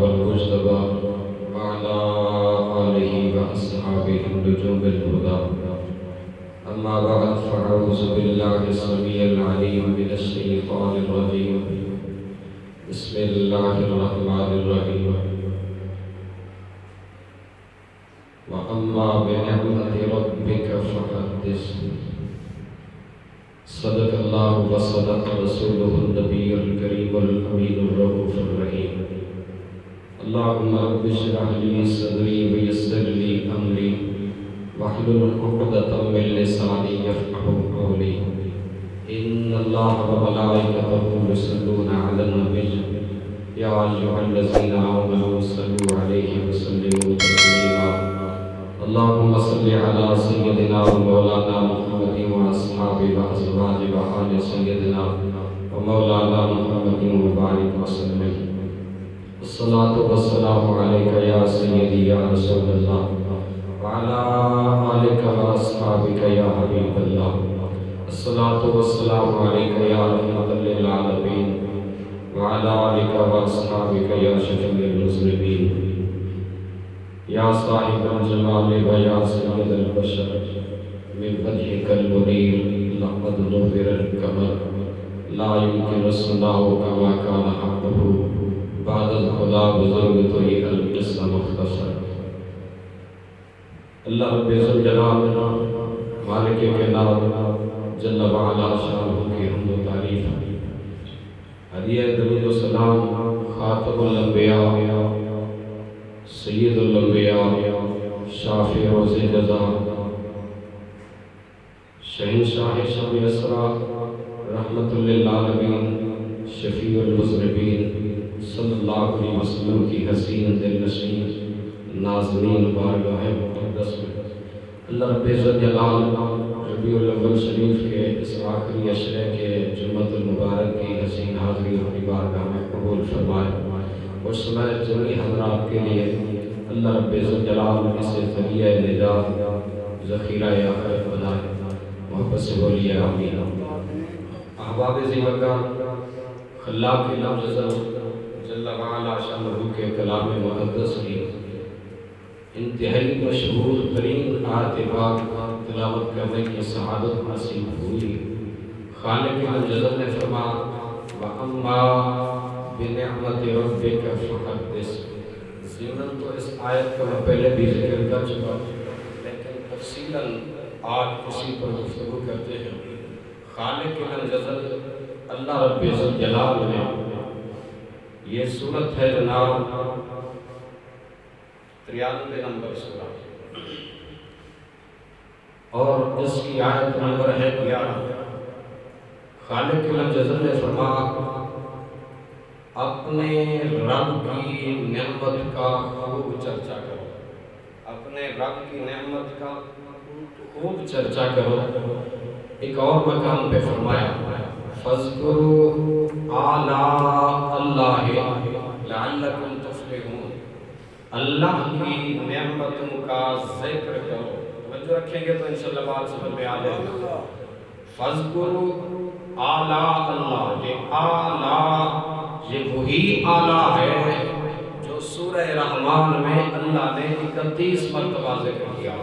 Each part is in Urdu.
المجتبى وعلى آله وأصحابه النجوم الهدى أما بعد فأعوذ بالله السميع العليم من الشيطان الرجيم بسم الله الرحمن الرحيم وأما بنعمة ربك فحدث صدق الله وصدق رسوله النبي الكريم الأمين الرؤوف الرحيم اللهم رب اشرح لي صدري ويسر لي أمري واحلل عقدة من لساني يفقهوا قولي إن الله وملائكته يصلون على النبي يا أيها الذين آمنوا صلوا عليه وسلموا تسليما اللهم صل على سيدنا ومولانا محمد وأصحابه وأزواجه وآل سيدنا ومولانا محمد وبارك وسلم الصلاة والسلام عليك يا سيدي يا رسول الله وعلى آلك وأصحابك يا حبيب الله الصلاة والسلام عليك يا رحمة للعالمين وعلى آلك وأصحابك يا شفيع المذنبين يا صاحب الجمال ويا سيد البشر من وجهك المنير لقد نور القمر لا يمكن الصناع كما كان حقه بعد الخدا بزرگ تو یہ القصہ مختصر اللہ رب ذوالجلال مالک کائنات جل وعلا شانہ کی حمد و تعریف ہدیہ درود و سلام خاتم الانبیاء سید الانبیاء شافع روز جزا شہنشاہ شب اسرا رحمت للعالمین شفیع المذنبین صلی اللہ علیہ وسلم کی حسین دل نشین ناظرین بارگاہ مقدس میں اللہ رب ذوالجلال ربیع الاول شریف کے اس آخری عشرے کے جمعۃ المبارک کی حسین حاضری اپنی بارگاہ میں قبول فرمائے اور سمیت جمعی حضرات کے لیے اللہ رب ذوالجلال اسے ذریعہ نجات ذخیرہ آخرت بنائے محبت سے بولیے آمین احباب زیبکان خلاق لفظ جل وعلا شانہ کے کلام مقدس کی انتہائی مشہور ترین آیت پاک تلاوت کرنے کی سعادت نصیب ہوئی خالق الجزل نے فرمایا وَأَمَّا بِنِعْمَةِ رَبِّكَ فَحَدِّثْ ضمن تو اس آیت کا میں پہلے بھی ذکر کر چکا لیکن تفصیلاً آج اسی پر گفتگو کرتے ہیں خالق الجزل اللہ رب ذوالجلال نے یہ سورت ہے جناب 93 نمبر سورہ اور اس کی آیت نمبر ہے 11 خالق الجزل نے فرمایا اپنے رب کی نعمت کا خوب چرچا کرو اپنے رب کی نعمت کا خوب چرچا کرو ایک اور مقام پہ فرمایا فَاذْكُرُوا آلَاءَ اللَّهِ لَعَلَّكُمْ تُفْلِحُونَ اللہ کی نعمتوں کا ذکر کرو توجہ رکھیں گے تو انشاءاللہ بات سمجھ میں آ جائے گا فَاذْكُرُوا آلَاءَ اللَّهِ یہ آلَاء یہ وہی آلہ ہے جو سورہ رحمان میں اللہ نے 31 مرتبہ ذکر کیا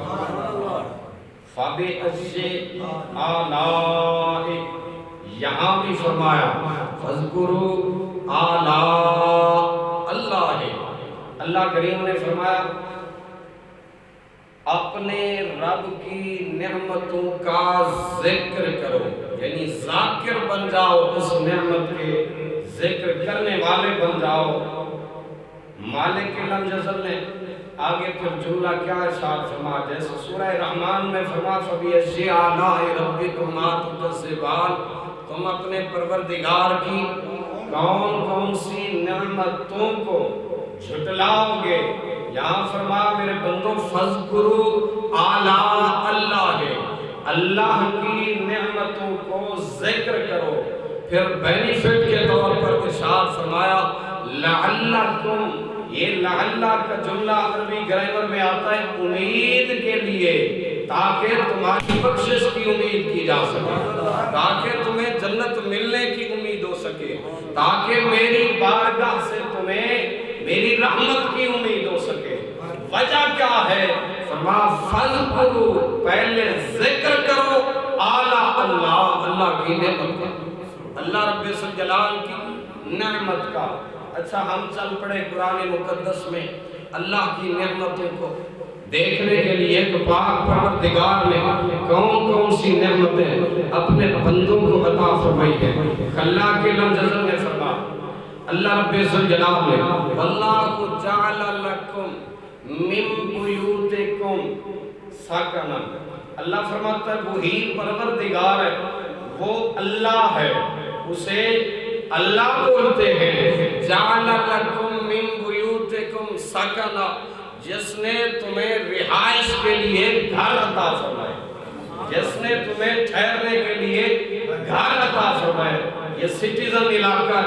فَبِأَيِّ آلَاءِ یہاں بھی فرمایا فَاذْكُرُوا آلَاءَ اللَّهِ اللہ کریم نے فرمایا اپنے رب کی نعمتوں کا ذکر کرو یعنی ذاکر بن جاؤ اس نعمت کے ذکر کرنے والے بن جاؤ مالک الجزل نے آگے پھر جملہ کیا ارشاد فرما جیسے سورہ رحمان میں فرما فَبِأَيِّ آلَاءِ رَبِّكُمَا تُكَذِّبَانِ تم اپنے پروردگار کی کون کون سی نعمتوں کو جھٹلاؤ گے یہاں فرما میرے بندوں فَاذْكُرُوا آلَاءَ اللَّهِ اللہ کی نعمتوں کو ذکر کرو پھر بینیفٹ کے طور پر ارشاد فرمایا لعلکم یہ لعلہ کا جملہ عربی گرامر میں آتا ہے امید کے لیے تاکہ تمہاری بخشش کی امید کی جا سکے تاکہ تمہیں جنت ملنے کی امید ہو سکے تاکہ میری بارگاہ سے تمہیں میری رحمت کی امید ہو سکے۔ وجہ کیا ہے؟ فرمایا فَاذْكُرُوا، پہلے ذکر کرو اعلیٰ اللہ کی نعمت کا، اللہ رب الجلال کی نعمت کا۔ اچھا ہم چل پڑے قرآن مقدس میں اللہ کی نعمتوں کو دیکھنے کے لیے کہ پاک پروردگار نے کون کون سی نعمتیں اپنے بندوں کو عطا فرمائی ہیں۔ اللہ کے لم جزل نے فرمایا، اللہ رب الجلال نے واللہ جعل لکم من بیوتکم سکنا، اللہ فرماتا ہے وہی پروردگار ہے، وہ اللہ ہے، اسے اللہ بولتے ہیں۔ جعل لکم من بیوتکم سکنا، جس نے تمہیں رہائش کے لیے گھر عطا فرمائے، جس نے تمہیں ٹھہرنے کے لیے گھر عطا فرمائے۔ یہ سٹیزن علاقہ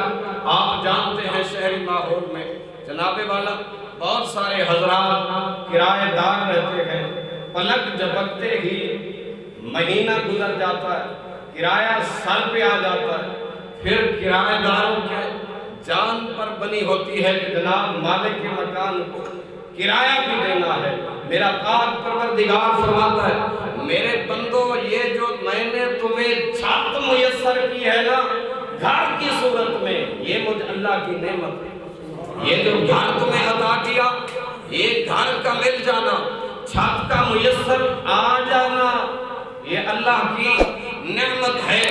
آپ جانتے ہیں، شہری ماحول میں جناب والا بہت سارے حضرات کرایہ دار رہتے ہیں، پلک جھپکتے ہی مہینہ گزر جاتا ہے، کرایہ سر پہ آ جاتا ہے، پھر کرایہ داروں کے جان پر بنی ہوتی ہے کہ جناب مالک کے مکان کو کرایہ بھی دینا ہے۔ میرا پاک پروردگار فرماتا ہے میرے بندو یہ جو میں نے تمہیں چھت میسر کی ہے نا گھر کی صورت میں، یہ مجھ اللہ کی نعمت ہے۔ یہ جو گھر تمہیں عطا کیا، یہ گھر کا مل جانا، چھت کا میسر آ جانا، یہ اللہ کی نعمت ہے۔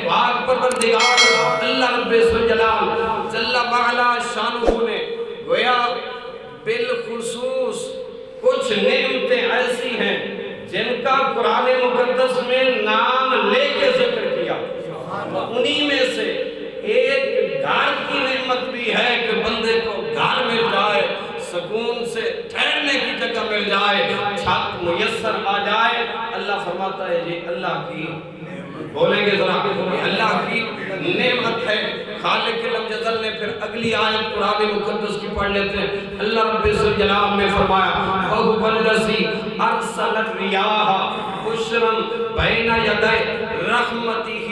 پاک پروردگار اللہ رب الجلال جل وعلا شانہ نے گویا بالخصوص کچھ نعمتیں ایسی ہیں جن کا قرآن مقدس میں نام لے کے ذکر کیا، انہی میں سے ایک گھر کی نعمت بھی ہے کہ بندے کو گھر مل جائے، سکون سے ٹھہرنے کی جگہ مل جائے، چھت میسر آ جائے۔ اللہ فرماتا ہے یہ اللہ کی، بولیں گے ذرا، یہ اللہ کی نعمت ہے۔ خالق لم یزل نے پھر اگلی آیت قرآن مقدس کی پڑھ لیتے ہیں۔ اللہ رب الجلال نے فرمایا وَهُوَ الَّذِي أَرْسَلَ الرِّيَاحَ بُشْرًا بَيْنَ يَدَيْ رَحْمَتِهِ،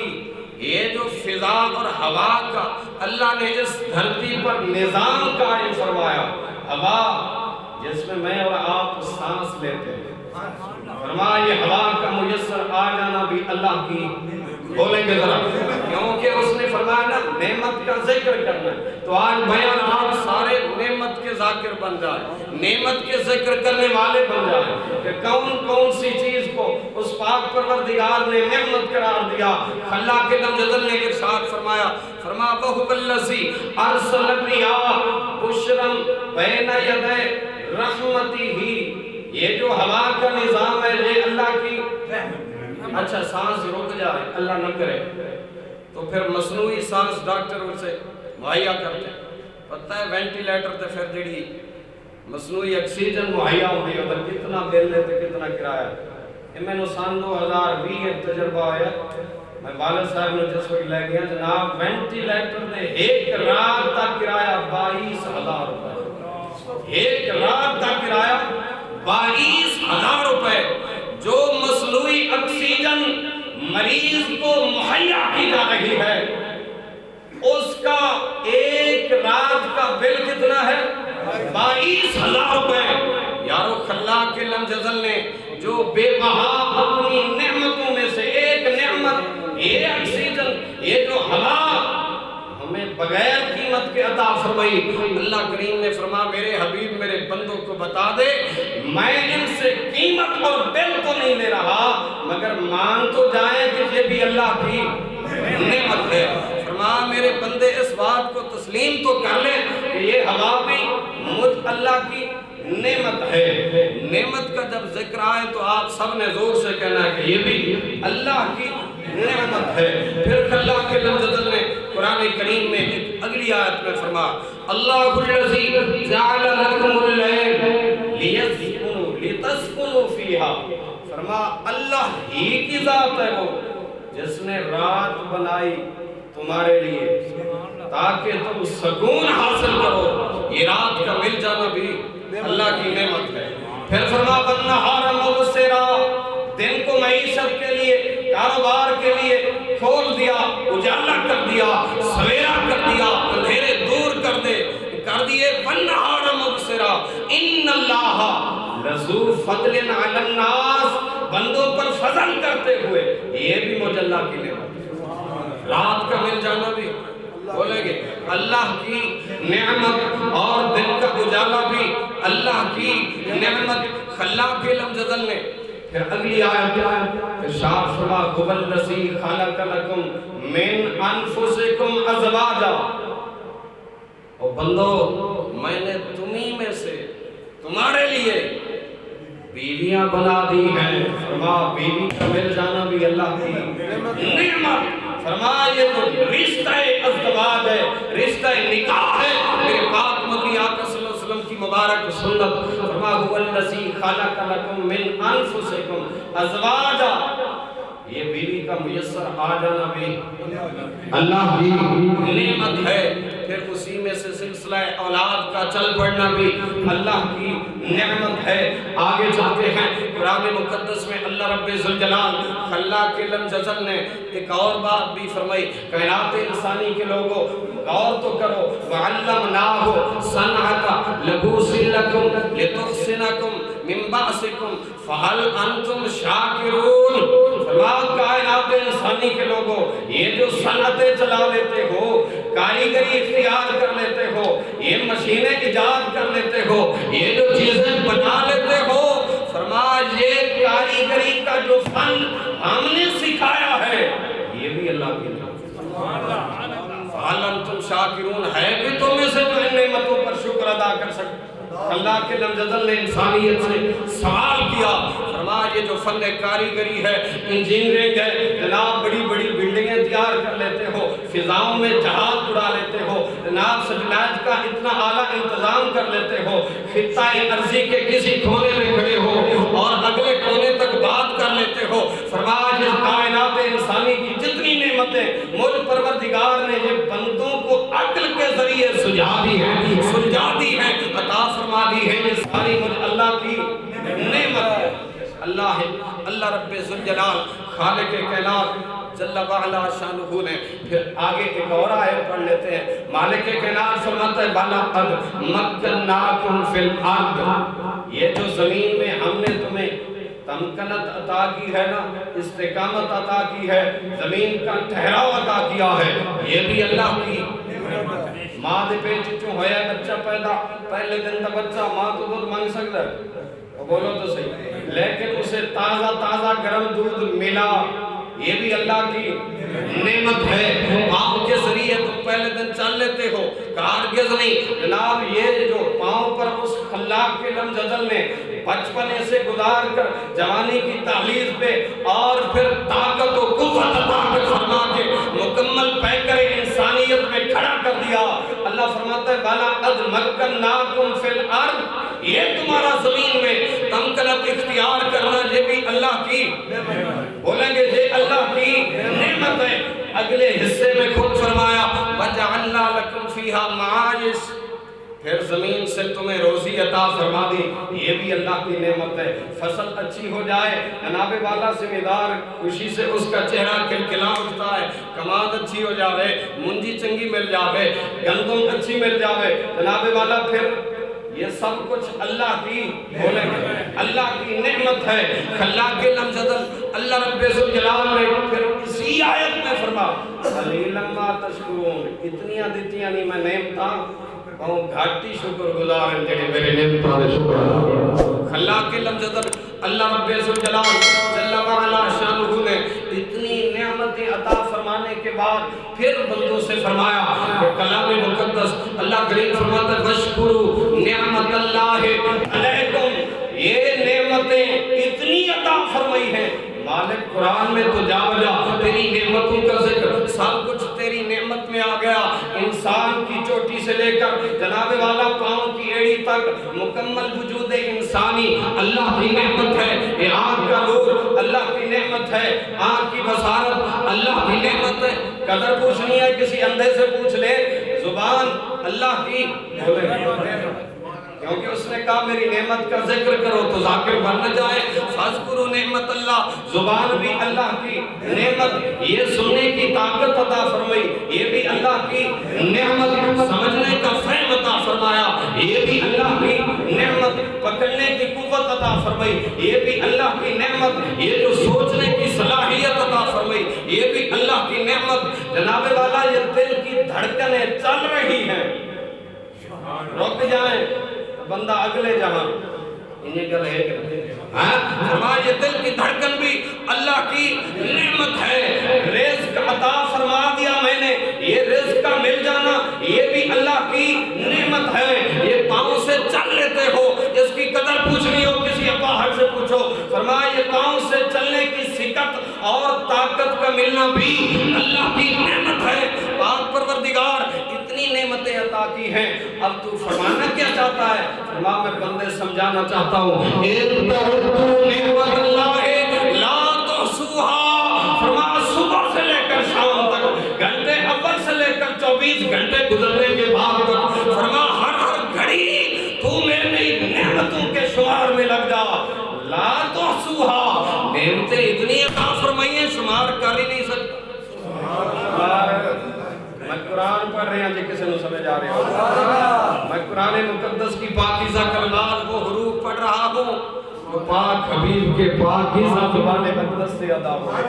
یہ جو فضا اور ہوا کا اللہ نے اس دھرتی پر نظام قائم فرمایا، ہوا جس میں اور آپ سانس لیتے ہیں، فرمایا یہ ہوا کا میسر آ جانا بھی اللہ کی، بولیں گے ذرا، کیونکہ اس نے فرمایا نا نعمت کا ذکر کرنا ہے، تو آج بیان آپ سارے نعمت کے ذاکر بن جائیں، نعمت کے ذکر کرنے والے بن جائیں کہ کون کون سی چیز کو اس پاک پروردگار نے نعمت قرار دیا۔ اللہ کے لم جزل نے ارشاد فرمایا، وَهُوَ الَّذِي أَرْسَلَ الرِّيَاحَ بُشْرًا بَيْنَ يَدَيْ رَحْمَتِهِ، یہ جو ہوا کا نظام ہے یہ اللہ کی اچھا سانس رک جائے اللہ نہ کرے تو پھر مصنوعی سانس ڈاکٹر اسے مہیا کرتے، پتہ ہے وینٹیلیٹر تے پھر جڑی مصنوعی آکسیجن مہیا ہوئی ادھر کتنا بل لیتے کتنا کرایہ۔ یہ میں نے سال 2020 ایک تجربہ آیا، میں والد صاحب نے جس وقت لے گیا جناب وینٹیلیٹر نے ایک رات تک کرایہ 22,000 روپے، ایک رات تک کرایہ 22,000 روپے، جو مصنوعی آکسیجن مریض کو مہیا کی جا رہی ہے اس کا ایک رات کا بل کتنا ہے؟ 22,000 روپے۔ یارو خلاق کے لم جزل نے جو بے بہا اپنی نعمتوں میں سے ایک نعمت یہ آکسیجن، یہ جو ہوا ہمیں بغیر قیمت کے عطا فرمائی، اللہ کریم نے فرمایا میرے حبیب میرے بندوں کو بتا دے میں ان سے قیمت اور بل تو نہیں لے رہا مگر مان تو جائیں کہ یہ بھی اللہ کی نعمت ہے۔ فرمایا میرے بندے اس بات کو تسلیم تو کر لیں کہ یہ ہوا بھی مجھ اللہ کی نعمت ہے۔ نعمت کا جب ذکر آئے تو آپ سب نے زور سے کہنا ہے کہ یہ بھی اللہ کی نعمت ہے۔ پھر اللہ کے لفظ نے قرآن کریم میں اگلی آیت میں فرمایا اللہ الذی جعل لکم اللیل لتسکنوا فیہا، فرمایا اللہ ہی کی ذات ہے وہ جس نے رات بنائی تمہارے لیے تاکہ تم سکون حاصل کرو، یہ رات کا مل جانا بھی اللہ کی نعمت ہے۔ پھر فرمایا والنہار مبصرا، دن کو معیشت کے لیے کاروبار کے لیے کھول دیا، اجالا کر دیا، سویرا کر دیا، اندھیرے دور کر دے، کر دیے وَالنَّهَارَ مُبْصِرًا إِنَّ اللَّهَ لَذُو فَضْلٍ عَلَى النَّاسِ، بندوں پر فضل کرتے ہوئے یہ بھی مجھ اللہ کی نعمت، رات کا مل جانا بھی بولیں گے اللہ کی نعمت، اور دن کا اجالا بھی اللہ کی نعمت۔ خلاق لم یزل نے پھر اگلی آیت ارشاد فرما هُوَ الَّذِی خَلَقَ لَکُم مِّنْ أَنفُسِکُمْ أَزْوَاجًا، او بندو میں نے تمہیں میں سے تمہارے لیے بیویاں بنا دی ہیں۔ فرما بیوی کا مل جانا بھی اللہ کی نعمت۔ فرما یہ تو رشتہ ازدواج ہے، رشتہ نکاح ہے، میرے پاک مدنی آقا صلی اللہ علیہ وسلم کی مبارک سنت۔ فرما هُوَ الَّذِی خَلَقَ لَکُم مِّنْ أَنفُسِکُمْ أَزْوَاجًا، یہ بیوی کا میسر آ جانا بھی اللہ کی نعمت ہے۔ پھر اسی میں سے سلسلہ اولاد کا چل پڑنا بھی اللہ کی نعمت ہے۔ آگے چلتے ہیں قرآن مقدس میں اللہ رب ذوالجلال خلاق لم یزل نے ایک اور بات بھی فرمائی، کائنات انسانی کے لوگوں غور تو کرو، وَعَلَّمْنَاهُ صَنْعَةَ لَبُوسٍ لَكُمْ لِتُحْصِنَكُم مِّن بَأْسِكُمْ فَهَلْ أَنْتُمْ شَاكِرُونَ۔ فرمایا کائنات انسانی کے لوگوں یہ جو صنعتیں چلا لیتے ہو، کاریگری اختیار کر لیتے ہو، یہ مشینیں ایجاد کر لیتے ہو، یہ جو چیزیں بنا لیتے ہو، فرمایا یہ کاریگری کا جو فن ہم نے سکھایا ہے یہ بھی اللہ کی نعمت۔ فَهَلْ أَنْتُمْ شَاكِرُونَ، ہے کہ تم میں سے جو ان نعمتوں پر شکر ادا کر سکتے؟ اللہ کے لم یزل نے انسانیت سے سوال کیا، فرمایا یہ جو فن کاریگری ہے، انجینئرنگ ہے، جناب بڑی بڑی بلڈنگیں تیار کر لیتے ہو، فضاؤں میں جہاز اڑا لیتے ہو، جناب سیٹلائٹ کا اتنا اعلیٰ انتظام کر لیتے ہو، خطہ ارضی کے کسی کونے میں کھڑے ہو اور اگلے کونے تک بات کر لیتے ہو۔ فرمایا جس کائنات انسانی کی جتنی نعمتیں مجھ پروردگار نے یہ بندوں کو عقل کے ذریعے سلجھا دی ہیں، عطا فرما دی ہے، یہ ساری مجھ اللہ کی نعمت ہے۔ اللہ رب ذوالجلال خالق کائنات جل وعلا شانہ نے پھر آگے ایک اور آیت پڑھ لیتے ہیں۔ مالک کائنات فرماتا ہے وَلَقَدْ مَكَّنَّاكُمْ فِي الْأَرْضِ، یہ جو زمین میں ہم نے تمہیں تمکنت عطا کی ہے نا، استقامت عطا کی ہے، زمین کا ٹھہراؤ عطا کیا ہے، یہ بھی اللہ کی ماں دے پیٹ چوں ہویا بچہ پیدا، پہلے دن دا بچہ ماں تو دودھ مانگ سکتا ہے، بولو تو صحیح، لیکن اسے تازہ گرم دودھ ملا، یہ بھی اللہ کی نعمت ہے۔ پاؤں کے ذریعے تم پہلے دن چل لیتے ہو، کارگز نہیں، جناب یہ جو پاؤں پر اس خلاق کے لم یزل نے بچپنے سے گزار کر جوانی کی تحلیل پہ اور پھر طاقت و قوت عطا فرما کے مکمل پیکر انسانیت میں کھڑا کر دیا۔ اللہ فرماتا ہے وَلَقَدْ مَكَّنَّاكُمْ فِي الْأَرْضِ، یہ تمہارا زمین میں تمکنت اختیار کرنا یہ بھی اللہ کی بولیں گے یہ اللہ کی نعمت ہے۔ اگلے حصے میں خود فرمایا وَجَعَلْنَا لَكُمْ فِيهَا مَعَايِشَ، پھر زمین سے تمہیں روزی عطا فرما دی، یہ بھی اللہ کی نعمت ہے۔ فصل اچھی ہو جائے، جناب والا زمیندار خوشی سے اس کا چہرہ کھلکھلا اٹھتا ہے، کماد اچھی ہو جاوے، منجی چنگی مل جاوے، گندم اچھی مل جاوے، جناب والا پھر یہ سب کچھ اللہ کی بولیں گے اللہ کی نعمت ہے۔ خلاق لم یزل اللہ رب ذوالجلال نے پھر اسی آیت میں فرمایا قلیلا ما تشکرون، اتنیاں دیتیاں نہیں میں نعمتاں اور گھاٹی شکر گزار ہیں جڑے میرے نعمتاں دے شکر ادا۔ خلاق لم یزل اللہ رب ذوالجلال جل وعلا شانہ نے اتنی نعمتیں عطا فرمانے کے بعد پھر بندوں سے فرمایا کہ کلام مقدس اللہ کریم فرماتا ہے وَاشْكُرُوا نعمت اللہ علیکم، یہ نعمتیں اتنی عطا فرمائی ہیں مالک قرآن میں تو جا بجا تیری نعمتوں کا ذکر سب کچھ تیری نعمت میں آ گیا، انسان کی چوٹی سے لے کر جناب والا پاؤں کی ایڑی تک مکمل وجود انسانی اللہ کی نعمت ہے۔ یہ آنکھ کا نور اللہ کی نعمت ہے، آنکھ کی بصارت اللہ کی نعمت ہے۔ قدر پوچھنی ہے کسی اندھے سے پوچھ لے، زبان اللہ کی کیونکہ اس نے کہا میری نعمت کا ذکر کرو تو ذاکر بن نہ جائے. فاذکروا نعمت اللہ، زبان بھی اللہ کی نعمت، یہ سننے کی طاقت عطا فرمائی، یہ بھی اللہ کی نعمت، سمجھنے کا فہم عطا فرمایا، یہ بھی اللہ کی نعمت، پکڑنے کی قوت عطا فرمائی، یہ بھی اللہ کی نعمت، یہ جو سوچنے کی صلاحیت عطا فرمائی، یہ بھی اللہ کی نعمت. جناب والا یہ دل کی دھڑکنیں چل رہی ہیں، رک جائیں بندہ اگلے جہاں انہیں کہا ہے کہ فرمایا یہ دل کی دھڑکن بھی اللہ کی نعمت ہے. رزق عطا فرما دیا میں نے، یہ رزق کا مل جانا یہ بھی اللہ کی نعمت ہے. یہ پاؤں سے چل لیتے ہو، اس کی قدر پوچھنی ہو کسی اپاہر سے پوچھو. فرمایا یہ پاؤں سے چلنے کی سکت اور طاقت کا ملنا بھی اللہ کی نعمت ہے. پاک پروردگار اتنی نعمتیں عطا کی ہیں، اب تو فرمانا کیا چاہتا ہے؟ فرمایا میں بندے سمجھانا چاہتا ہوں نعمت اللہ لا تحصوها. فرمایا صبح سے لے کر شام تک، گھنٹے اول سے لے کر 24 گھنٹے گزرنے کے بعد تک، فرمایا ہر گھڑی تو میری نعمتوں کے شمار میں لگ جا. لا تحصوها، نعمتیں اتنی عطا فرمائی ہیں شمار کر ہی نہیں سکتا. میں قرآن پڑھ رہے ہیں جی کسی نے سمجھ آ رہے ہو، میں قرآن مقدس کی پاکیزہ کلمات وہ حروف پڑھ رہا ہوں جو پاک حبیب کے پاکیزہ زبان مقدس سے ادا ہوئے،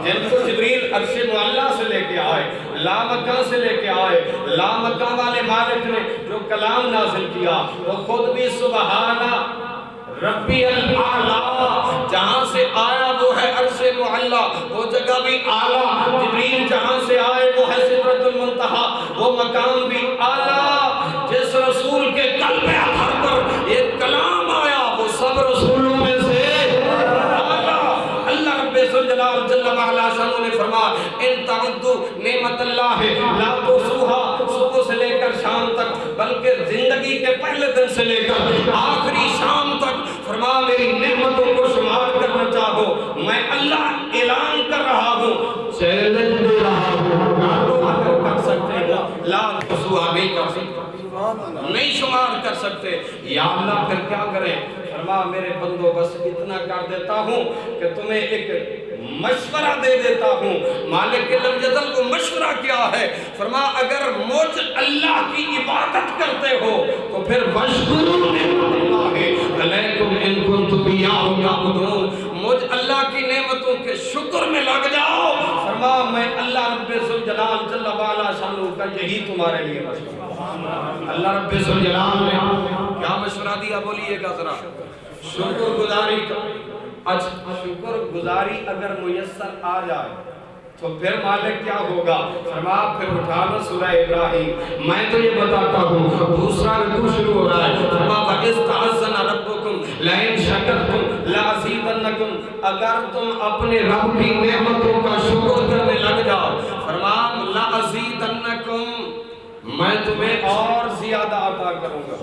جن کو جبریل عرش معلیٰ سے لے کے آئے، لامکان سے لے کے آئے. لامکان والے مالک نے جو کلام نازل کیا وہ خود بھی سبحانہ ربی الاعلیٰ، جہاں سے آیا وہ ہے عرش معلیٰ، وہ جگہ بھی اعلیٰ. جبریل جہاں سے آئے وہ ہے سدرۃ المنتہا، وہ مقام بھی اعلیٰ. جس رسول کے قلب اطہر پر یہ کلام آیا وہ سب رسولوں میں سے اعلیٰ. اللہ رب ذوالجلال جل وعلا شانہ نے فرمایا ان تعدوا نعمت اللہ لا تحصوها، صبح سے لے کر شام تک، بلکہ زندگی کے پہلے دن سے لے کر آخری شام تک، فرمایا میری نعمتوں کو شمار کرنا چاہو میں اللہ اعلان کر رہا ہوں، چیلنج دے رہا ہوں. اگر کر سکتے ہو لا تحصوها، نہیں کر سکتے، نہیں شمار کر سکتے. یا اللہ پھر کیا کریں؟ فرمایا میرے بندو بس اتنا کر دیتا ہوں کہ تمہیں ایک مشورہ دے دیتا ہوں. مالک لم یزل کو مشورہ کیا ہے؟ فرمایا اگر مجھ اللہ کی عبادت کرتے ہو تو پھر وَاشْكُرُوا نِعْمَتَ اللَّهِ عَلَيْكُمْ إِن كُنتُمْ إِيَّاهُ تَعْبُدُونَ. مجھ اللہ کی نعمتوں کے شکر میں لگ جاؤ. فرمایا میں اللہ رب ذوالجلال جل وعلا شانہ کا یہی تمہارے لیے مشورہ. اللہ رب ذوالجلال نے کیا مشورہ دیا بولیے گا ذرا؟ شکر گزاری کا. اچھا شکر گزاری اگر میسر آ جائے تو پھر مالک کیا ہوگا؟ فرمایا پھر اٹھانا سورہ ابراہیم. میں تو یہ بتاتا ہوں دوسرا رکوع شروع ہو رہا ہے. فرمایا وَإِذْ تَعَزَّنَ رَبُّكُمْ لَئِن شَكَرْتُمْ لَأَزِيدَنَّكُمْ، اگر تم اپنے رب کی نعمتوں کا شکر کرنے لگ جاؤ، فرمایا لَأَزِيدَنَّكُمْ، میں تمہیں اور زیادہ عطا کروں گا.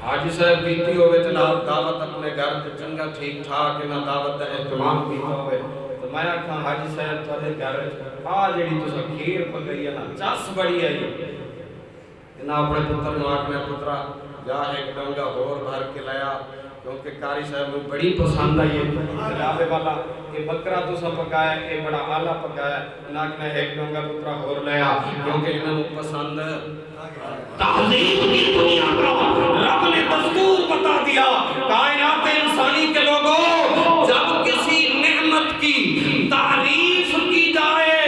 حاجی صاحب بیتی ہوئے جناب دعوت اپنے گھر چنگا ٹھیک ٹھاک نہ دعوت اہتمام بیتا ہوئے تو میں آکھاں حاجی صاحب تھوڑے گھر جڑی تو سب کھیر پکئی ہے نا چس بڑی ہے یہ نا اپنے پتر نو آکھنے پترا جا ایک ڈنگا ہور بھر کے لیا کیونکہ قاری صاحب میں بڑی پسند آئی ہے جناب والا کہ بکرا تو سب پکایا یہ بڑا اعلیٰ پکایا ناکنے ایک ڈنگا پترا ہور لیا کیونکہ انہوں پسند تہذیب کی دنیا کا رب نے دستور بتا دیا. کائنات انسانی کے لوگوں جب کسی نعمت کی تعریف کی جائے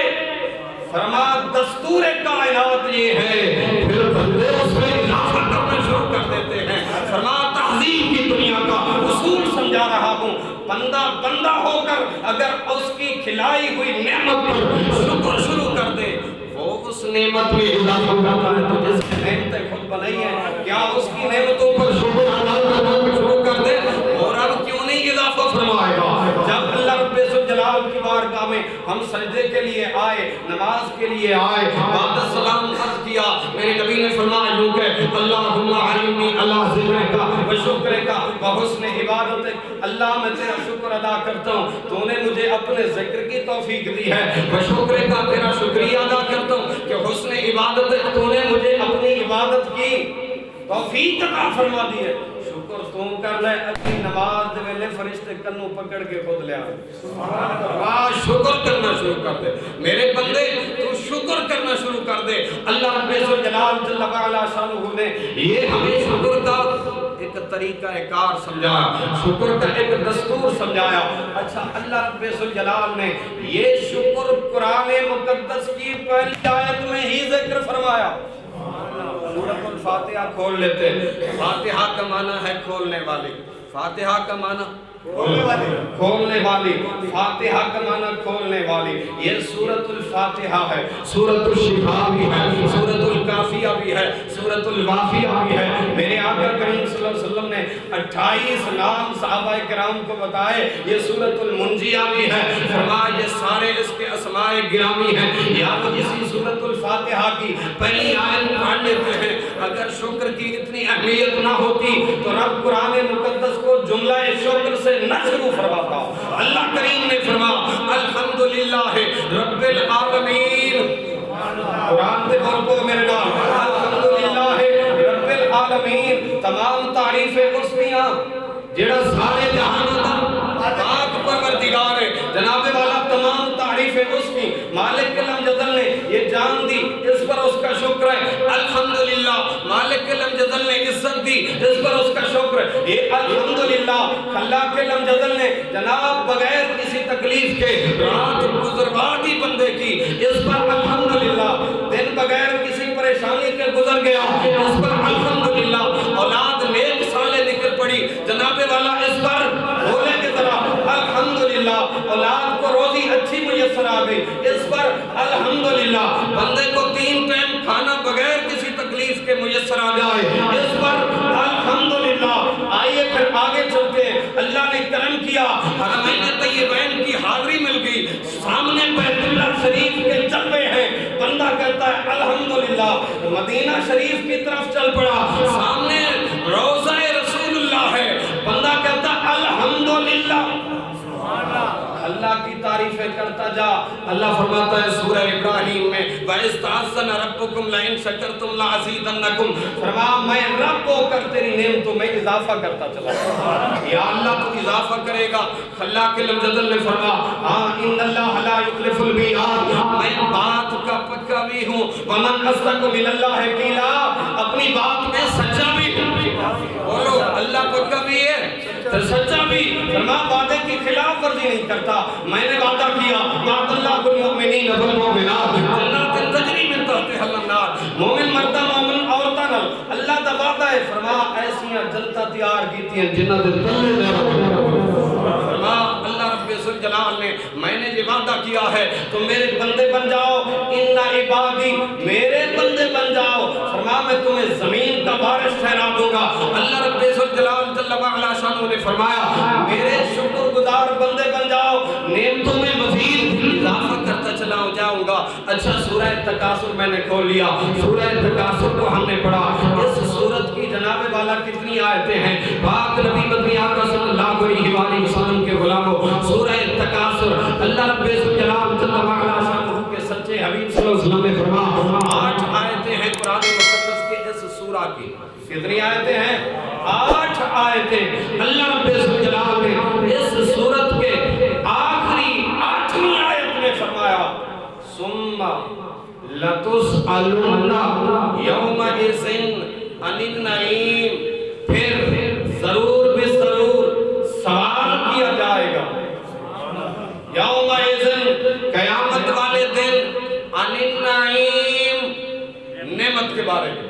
فرمایا دستور کائنات یہ ہے پھر بندے اس میں اضافہ کرنا شروع کر دیتے ہیں. فرمایا تہذیب کی دنیا کا اصول سمجھا رہا ہوں. بندہ ہو کر اگر اس کی کھلائی ہوئی نعمت پر شکر شروع کر دے وہ اس نعمت میں اضافہ کرتا ہے. تو جس کی نعمتیں خود بنائی ہیں کیا اس کی نعمتوں پر شکر ادا کرنا شروع کر دے اور اب کیوں نہیں اضافہ فرمائے گا؟ جب اللہ رب ذوالجلال کی بارگاہ میں ہم سجدے کے لیے آئے نماز کے لیے آئے بعد السلام عرض کیا میرے نبی نے فرمایا یوں کہ اللہم علمنی اللہ ذکرک و شکرک و حسن عبادتک. اللہ میں تیرا شکر ادا کرتا ہوں تو نے مجھے اپنے ذکر کی توفیق دی ہے. و شکرک تیرا شکریہ ادا کرتا ہوں کہ حسن عبادت تو نے مجھے اپنی عبادت کی توفیق عطا فرما دی ہے شکر تو کر لے اپنی نماز دے ویلے فرشتے کنوں پکڑ کے خود لے آئے واہ شکر کرنا شروع کر دے میرے بندے تو شکر کرنا شروع کر دے اللہ رب الجلال جل وعلا شانہ نے یہ ہمیں شکر کا ایک طریقہ کار سمجھایا شکر کا ایک دستور سمجھایا اچھا اللہ رب الجلال نے یہ شکر قرآن مقدس کی پہلی آیت میں ہی ذکر فرمایا سورۃ الفاتحہ کھول لیتے ہیں فاتحہ کا معنی ہے کھولنے والی فاتحہ کا معنی کھولنے والی فاتحہ کا معنی کھولنے والی یہ سورۃ الفاتحہ ہے سورۃ الشفاء بھی ہے سورۃ الکافیہ بھی ہے سورۃ الوافیہ بھی ہے میرے آقا کریم صلی اللہ علیہ وسلم نے 28 نام صحابہ کرام کو بتائے یہ سورۃ المنجیہ بھی ہے فرمایا یہ سارے اس کے اسماء گرامی ہیں یا تو اسی سورۃ الفاتحہ کی پہلی آیت پڑھ لیتے ہیں اگر شکر کی اتنی اہمیت نہ ہوتی تو رب قرآن مقدس کو جملہ شکر سے نہ شروع فرماتا اللہ کریم نے فرمایا الحمدللہ رب العالمین قرآن سے بول کو میرے نام الحمدللہ رب العالمین تمام تعریفیں اس دیاں جڑا سارے جہان دا پاک پروردگار ہے جناب والا تمام تعریفیں اس کی مالک لم جدل نے یہ جان دی اس پر اس کا شکر ہے الحمدللہ مالک لم جدل نے عزت دی اس پر اس کا شکر ہے یہ الحمدللہ خلاق لم جدل نے جناب بغیر کسی تکلیف کے رات گزروا دی بندے کی اس پر الحمدللہ دن بغیر کسی پریشانی کے گزر گیا اس پر الحمدللہ اولاد نیک صالح نکل پڑی جناب والا اس پر بولے کی طرح الحمدللہ اولاد کو روزی اچھی میسر آ گئی اس پر الحمدللہ بندے کو 3 ٹائم کھانا بغیر کسی تکلیف کے میسر آ جائے اس پر الحمدللہ آئیے پھر آگے چلتے ہیں اللہ نے کرم کیا حرمین طیبین کی حاضری مل گئی سامنے بیت اللہ شریف کے جلوے ہیں بندہ کہتا ہے الحمدللہ مدینہ شریف کی طرف چل پڑا سامنے روضہ رسول اللہ ہے بندہ کہتا الحمدللہ اللہ کی تعریفیں کرتا جا اللہ فرماتا ہے سورہ ابراہیم میں وَإِسْتَعَذَّنَ رَبُّكُمْ لَئِن شَكَرْتُمْ لَأَزِيدَنَّكُمْ فرمایا میں رب ہو کر تیری نعمتوں میں اضافہ کرتا چلا یا اللہ تو اضافہ کرے گا خلاق لم جدل نے فرمایا ان اللہ لا یخلف المیعاد میں بات کا پکا بھی ہوں ومن اصدق من اللہ قیلا اپنی بات میں سچا بھی ہوں بولو اللہ پکا بھی ہے تو سچا بھی فرما وعدے کی خلاف ورزی نہیں کرتا میں نے وعدہ کیا وعد اللہ المؤمنین والمؤمنات جنات تجری من تحتها الانہار مومن مردہ مومن عورتاں نال اللہ دا وعدہ ہے فرما ایسیاں جنتاں تیار کیتی ہیں جنہاں دے تلے نہ فرما اللہ رب الجلال نے میں نے یہ وعدہ کیا ہے تو میرے بندے بن جاؤ ان عبادی میرے بندے بن جاؤ فرما میں تمہیں زمین کا وارث ٹھہرا دوں گا اللہ رب الجلال جل وعلا شانہ نے فرمایا میرے شکر گزار بندے بن جاؤ نعمتوں میں مزید اضافہ کرتا چلا جاؤں گا اچھا سورہ تکاثر میں نے کھول لیا سورہ تکاثر کو ہم نے پڑھا اس سورت کی جناب والا کتنی آیتیں ہیں پاک نبی مدنی آقا صلی اللہ علیہ وآلہ وسلم کے غلاموں سورہ تکاثر اللہ رب الجلال جل وعلا شانہ کے سچے حبیب صلی اللہ علیہ وسلم نے فرمایا 8 آیتیں ہیں قرآن مقدس کے اس سورہ کی کتنی آیتیں ہیں 8 آیتیں اللہ رب الجلال نے اس سورت کے آخری 8ویں آیت میں فرمایا ثم لتسألن یومئذ عن النعیم پھر ضرور بے ضرور سوال کیا جائے گا یومئذ قیامت والے دن عن النعیم نعمت کے بارے میں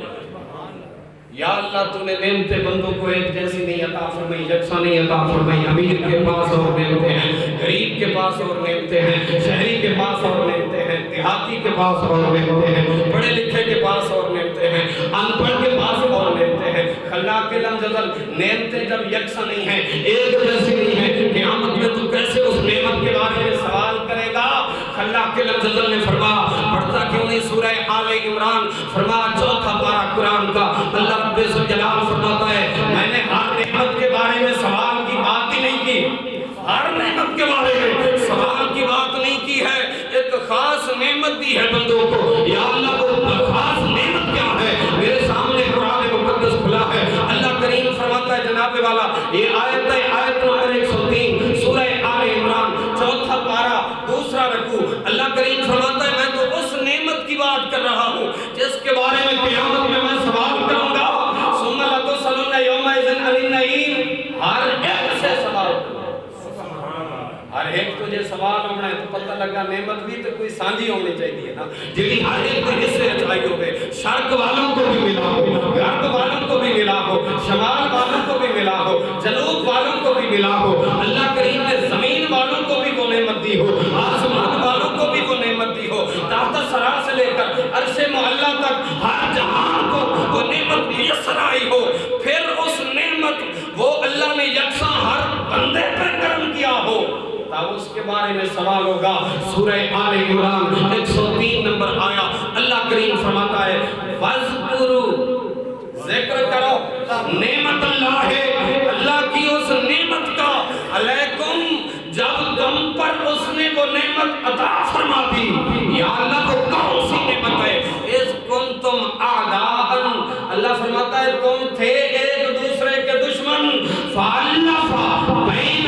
یا اللہ تو نے نعمتیں بندوں کو ایک جیسی نہیں عطا فرمائی یکساں نہیں عطا فرمائی امیر کے پاس اور نعمتیں ہیں غریب کے پاس اور نعمتیں ہیں شہری کے پاس اور نعمتیں ہیں دیہاتی کے پاس اور نعمتیں ہیں پڑھے لکھے کے پاس اور نعمتیں ہیں ان پڑھ کے پاس اور نعمتیں ہیں خلاق لم جدل نعمتیں جب یکساں نہیں ہیں ایک جیسی نہیں ہیں قیامت میں تو کیسے اس نعمت کے بارے میں سوال کرے گا خلاق لم جدل نے فرمایا پڑھتا کیوں نہیں سورہ آل عمران فرمایا 4 پارہ قرآن کا اللہ رب الجلال فرماتا ہے میں نے ہر نعمت کے بارے میں سوال کی بات ہی نہیں کی ہر نعمت کے بارے میں سوال کی بات نہیں کی ہے ایک خاص نعمت دی ہے بندوں کو یا اللہ وہ خاص نعمت کیا ہے میرے سامنے قرآن مقدس کھلا پتہ لگا نعمت بھی تو کوئی سانجی ہونی چاہیے نا، جی ہر ایک کو حصے چاہیے ہوئے، شرق والوں کو بھی ملا ہو، غرب والوں کو بھی ملا ہو، شمال والوں کو بھی ملا ہو، جنوب والوں کو بھی ملا ہو۔ اللہ کریم نے زمین والوں کو بھی وہ نعمت دی ہو، آسمان والوں کو بھی وہ نعمت دی ہو، تحت سرا سے لے کر عرش معلیٰ تک ہر جہان کو وہ نعمت میسر آئی ہو، پھر اس نعمت وہ اللہ نے یکساں ہر بندے پر کرم کیا ہو، تب اس کے بارے میں سوال ہوگا۔ سورہ آل عمران 103 نمبر آیا اللہ کریم فرماتا ہے وَاذْكُرُوا، ذکر کرو نعمت اللہ ہے، اللہ کی اس نعمت کا علیکم، جب تم پر اس نے وہ نعمت عطا فرما دی۔ یا اللہ وہ کون سی نعمت ہے؟ اِذْ كُنْتُمْ أَعْدَاءً، اللہ فرماتا ہے تم تھے ایک دوسرے کے دشمن، فَأَلَّفَ بَيْنَ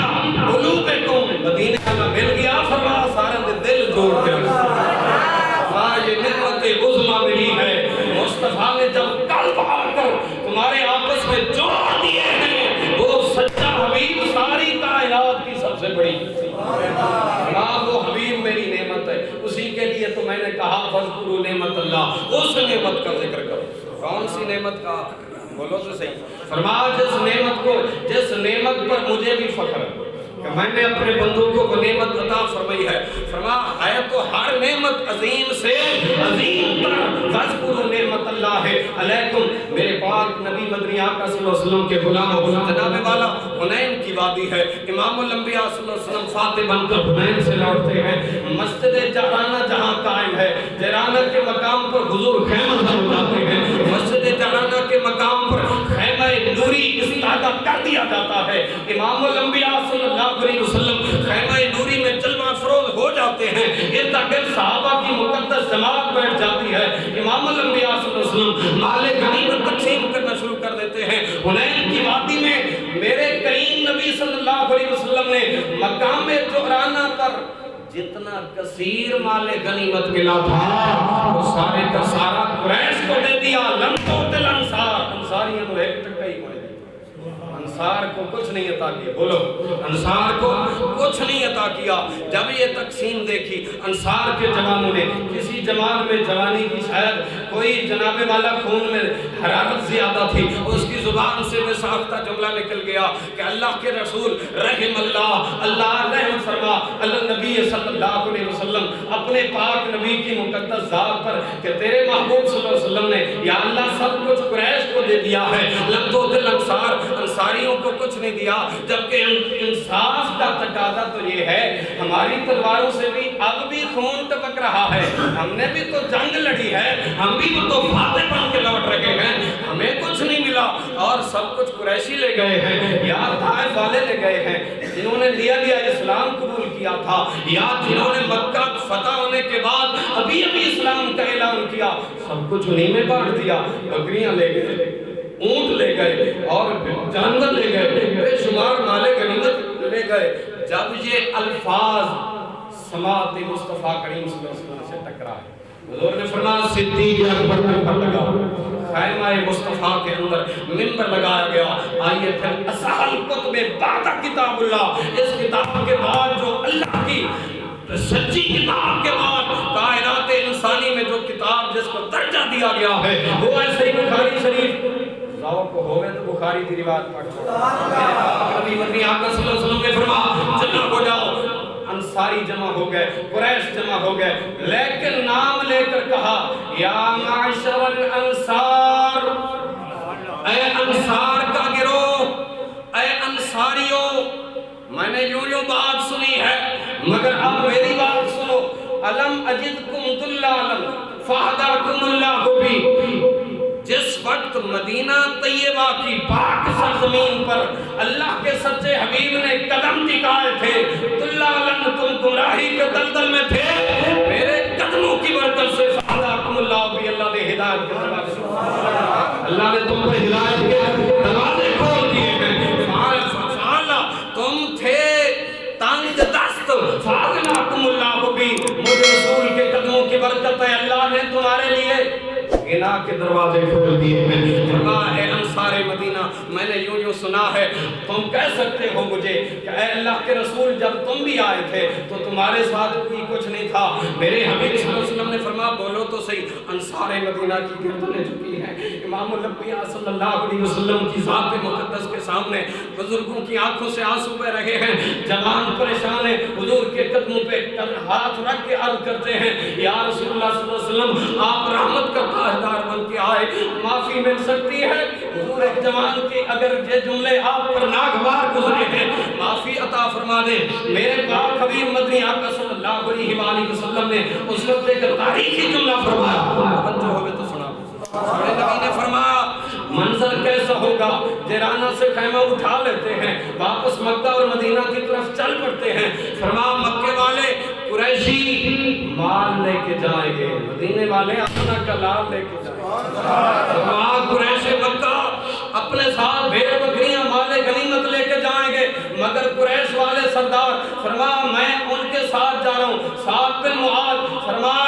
قُلُوبِكُمْ، مدینے کا مل گیا، فرما سارے دل جوڑ کے یہ نعمت عظمیٰ ملی ہے۔ مصطفیٰ نے جب قلب آ کر تمہارے آپس میں جوڑ دیے ہیں، وہ سچا حبیب ساری کائنات کی سب سے بڑی، وہ حبیب میری نعمت ہے، اسی کے لیے تو میں نے کہا فَاذْكُرُوا نعمت اللہ، اس نعمت کا ذکر کرو۔ کون سی نعمت کا؟ بولو تو صحیح۔ فرمایا جس نعمت پر مجھے بھی فخر ہے کہ میں نے اپنے بندوں کو وہ نعمت عطا فرمائی ہے، فرمایا ہے تو ہر نعمت عظیم سے عظیم تر، فَاذْكُرُوا نعمت اللہ علیکم، میرے پاک نبی مدنی آقا صلی اللہ علیہ وسلم کے غلاموں، جناب والا حنین کی وادی ہے، امام الانبیاء صلی اللہ علیہ وسلم فاتح بن کر حنین سے لوٹتے ہیں، مسجد جعرانہ جہاں قائم ہے، جعرانہ کے مقام پر حضور خیمہ دھر جاتے ہیں، مسجد جعرانہ کے مقام پر خیمہ نوری استادہ کر دیا جاتا ہے، امام الانبیاء صلی اللہ علیہ وسلم خیمہ نوری میں جلوہ افروز ہو جاتے ہیں، ارتقب صحابہ کی مقدس جماعت بیٹھ جاتی ہے، امام الانبیاء صلی اللہ علیہ وسلم مال غنیمت تقسیم کرنا شروع کر دیتے ہیں۔ حنین کی وادی میں میرے کریم نبی صلی اللہ علیہ وسلم نے مقام جعرانہ پر جتنا کثیر مال غنیمت ملا تھا وہ سارے کا سارا قریش کو دے دیا، لم تؤتل انصار، انصاریوں کو ایک ٹکا ہی کوئی نہیں، انصار کو کچھ نہیں عطا کیا، بولو انصار کو کچھ نہیں عطا کیا۔ جب یہ تقسیم دیکھی انصار کے جوانوں نے، کسی جوان میں جوانی کی شاید کوئی جناب والا خون میں حرارت زیادہ تھی، اس کی زبان سے میں ساختہ جملہ نکل گیا کہ اللہ کے رسول رحم اللہ، اللہ رحم فرما اللہ نبی صلی اللہ علیہ وسلم، اپنے پاک نبی کی مقدس ذات پر کہ تیرے محبوب صلی اللہ علیہ وسلم نے یا اللہ سب کچھ قریش کو دے دیا ہے، لم تؤتل انصار، انصاریوں کو کچھ نہیں دیا، جبکہ انصاف کا تقاضا تو یہ ہے ہماری تلواروں سے بھی اب بھی خون ٹپک رہا ہے، ہم نے بھی تو جنگ لڑی ہے، ہم بھی تو فاتح بن کے لوٹ رہے ہیں، ہمیں کچھ نہیں ملا اور سب کچھ قریشی لے گئے ہیں یا طائف والے لے گئے ہیں، جنہوں نے لیا اسلام قبول کیا تھا یا جنہوں نے مکہ فتح ہونے کے بعد ابھی اسلام کا اعلان کیا، سب کچھ انہی میں بانٹ دیا، بکریاں لے گئے، اونٹ لے گئے اور جانور لے گئے، بے شمار مال غنیمت لے گئے۔ جب یہ الفاظ سماعت مصطفیٰ کریم صلی اللہ علیہ وسلم سے ٹکرائے، حضور نے فرمایا صدیق اکبر پر لگا، خیمہ مصطفیٰ کے اندر منبر لگایا گیا، آئیے پھر اصحل کتب بعد کتاب اللہ، اس کتاب کے بعد جو اللہ کی سچی کتاب کے بعد کائنات انسانی میں جو کتاب جس کو درجہ دیا گیا ہے وہ ہے صحیح بخاری شریف۔ ذوق ہوئے تو بخاری کی روایت پڑھ نبی مدنی آقا صلی اللہ علیہ وسلم نے فرمایا جمع ہو جاؤ، انصاری جمع ہو گئے، قریش جمع ہو گئے، لیکن نام لے کر کہا یا معشر الانصار، اے انصار کا گروہ، اے انصاریوں، میں نے یوں بات سنی ہے مگر اب میری بات سنو، علم اجدکم دلالم فہداکم اللہ بھی، جس وقت مدینہ طیبہ کی پاک سرزمین پر اللہ کے سچے حبیب نے قدم ٹکائے تھے، دلالن تم گمراہی کے دلدل میں تھے، میرے قدموں کی برکت سے فہداکم اللہ بھی، اللہ نے ہدایت کے دروازے اللہ نے تم پر ہدایت کے دروازے کھول دیے ہیں، تم تھے تنگ دست، فاغناکم اللہ بھی، مجھے رسول کے قدموں کی برکت ہے، اللہ نے تمہارے لیے غنا کے دروازے کھول دیے ہیں۔ فرمایا اے انصار مدینہ میں نے یوں یوں سنا ہے، تم کہہ سکتے ہو مجھے کہ اے اللہ کے رسول جب تم بھی آئے تھے تو تمہارے ساتھ کوئی کچھ نہیں تھا؟ میرے حبیب صلی اللہ علیہ وسلم نے فرمایا بولو تو صحیح، انصار مدینہ کی گردنیں جھکی ہیں، امام الانبیاء صلی اللہ علیہ وسلم کی ذات مقدس کے سامنے بزرگوں کی آنکھوں سے آنسو بہ رہے ہیں، جوان پریشان ہیں، حضور کے قدموں پہ ہاتھ رکھ کے عرض کرتے ہیں یا رسول اللہ صلی اللہ علیہ وسلم آپ رحمت کا تاجدار بن کے آئے، معافی مل سکتی ہے؟ حضور ایک جوان کے اگر یہ جملے آپ پر ناگوار گزرے ہیں معافی عطا فرما دیں۔ میرے پاک حبیب مدنی آقا صلی اللہ علیہ وآلہ وسلم نے اس وقت ایک تاریخی جملہ فرمایا، توجہ ہوئے تو سنا۔ میرے نبی نے فرمایا منظر کیسا ہوگا؟ جیرانہ سے خیمہ اٹھا لیتے ہیں، واپس مکہ اور مدینہ کی طرف چل پڑتے ہیں۔ فرمایا مکے والے قریشی مال لے کے جائیں گے، مدینے والے اپنا کلال لے کے جائیں گے۔ فرمایا قریش مکہ اپنے ساتھ بھیڑ بکریاں مال غنیمت لے کے جائیں گے، مگر قریش والے سردار فرمایا میں ان کے ساتھ جا رہا ہوں، سعد بن معاذ فرمایا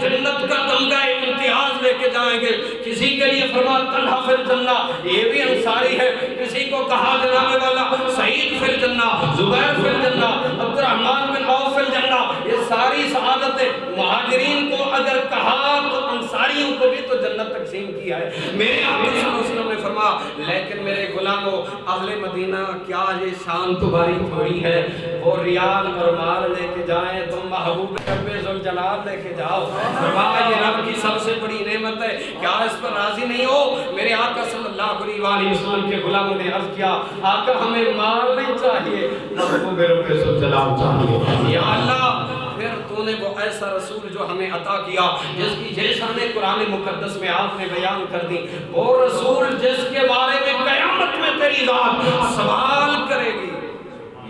جنت کا تمغہ امتیاز لے کے جائیں گے۔ کسی کے لیے فرمایا طلحہ فی الجنہ، یہ بھی انصاری ہے، کسی کو کہا جناب والا سعید فی الجنہ، زبیر فی الجنہ، عبد الرحمن بن عوف فی الجنہ، یہ ساری سعادتیں مہاجرین کو اگر کہا تو انصاریوں کو بھی تو جنت تقسیم کیا ہے۔ میرے آقا صلی اللہ علیہ وسلم نے فرمایا لیکن میرے غلاموں اہل مدینہ کیا یہ شان تمہاری تھوڑی ہے وہ ریال اور مال لے کے جائیں، تم محبوب رب ذوالجلال لے کے جاؤ۔ فرمایا یہ رب کی سب سے بڑی نعمت ہے، کیا اس پر راضی نہیں ہو؟ میرے آقا صلی اللہ علیہ وآلہ وسلم کے غلاموں نے عرض کیا آقا ہمیں مال نہیں چاہیے، محبوب رب ذوالجلال چاہیے۔ یا اللہ پھر تو نے وہ ایسا رسول جو ہمیں عطا کیا جس کی یہ شان قرآن مقدس میں آپ نے بیان کر دی، وہ رسول جس کے بارے میں قیامت میں تیری ذات سوال کرے گی۔